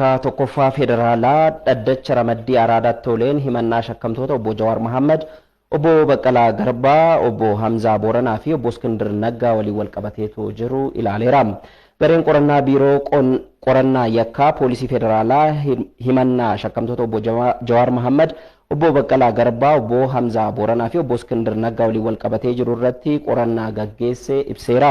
Sadarkaa tokkoffaa federaalaa dhaddacha ramaddii araadaatti toleen himannaa shakkamtoota obbo Jawaar Mohaammed, obbo Baqqalaa Garbaa, obbo Hamzaa Booranaa fi obbo Iskindir Naggaa waliin wal qabateetu jiru ilaaleera. Gareen qorannaa biiroo qorannaa yakkaa poolisii federaalaa himannaa shakkamtoota obbo Jawaar Mohaammed, obbo Baqqalaa Garbaa, obbo Hamzaa Booranaa fi obbo Iskindir Naggaa waliin wal qabatee jiru irratti qorannaa gaggeesse ibseera.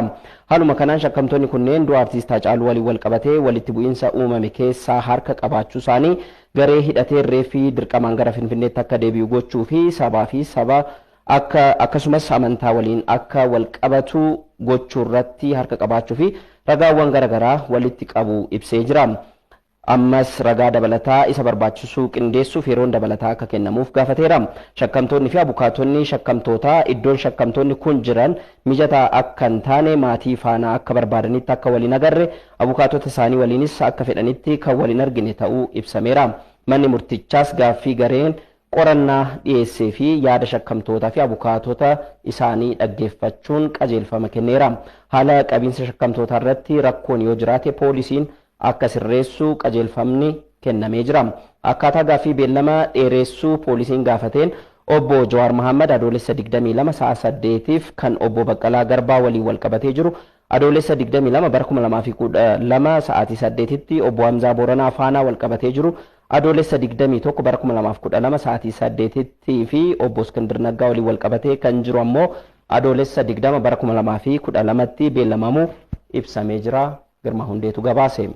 Haaluma kanaan shakkamtoonni kunneen du'a artiist Haacaaluu waliin wal qabatee walitti bu'iinsa uumame keessaa harka qabaachuu isaanii garee hidhatee reefii dirqamaan gara Finfinneetti akka deebi'u gochuu fi saba akkasumas amantaa waliin akka wal qabatu gochuu irratti harka qabaachuu fi ragaawwan garaagaraa walitti qabu ibsee jira. Ammas ragaa dabalataa isa barbaachisu qindeessuuf yeroon dabalataa akka kennamuuf gaafateera. Shakkamtoonni fi abukaatonni shakkamtootaa iddoon shakkamtoonni kun jiran mijataa akka hin taane maatii faana akka barbaadanitti akka waliin agarre abukaatota isaanii waliinis akka fedhanitti kan waliin argine ta'uu ibsameera. Manni murtichaas gaaffii gareen qorannaa dhiyeessee fi yaada shakkamtootaa fi abukaatota isaanii dhaggeeffachuun qajeelfama kenneera. Haala qabiinsa shakkamtootaa irratti rakkoon yoo jiraate poolisiin akka sirreessuu qajeelfamni kennamee jira. Akkaataa gaaffii beellama dheeressuu poolisiin gaafateen obbo Jawaar Mohaammed adoolessa 22 sa'a 8tiif kan obbo Baqqalaa Garbaa waliin wal qabatee jiru adoolessa 22 bara 2012 sa'aatii 8tti obbo Hamzaa Booranaa faana wal qabatee jiru adoolessa 21 bara 2012 sa'aatii 8tti fi obbo Iskindir Naggaa waliin wal qabatee kan jiru ammoo adoolessa 20 bara 2012tti beellamamu ibsamee jira. Girmaa Hundeetu gabaase.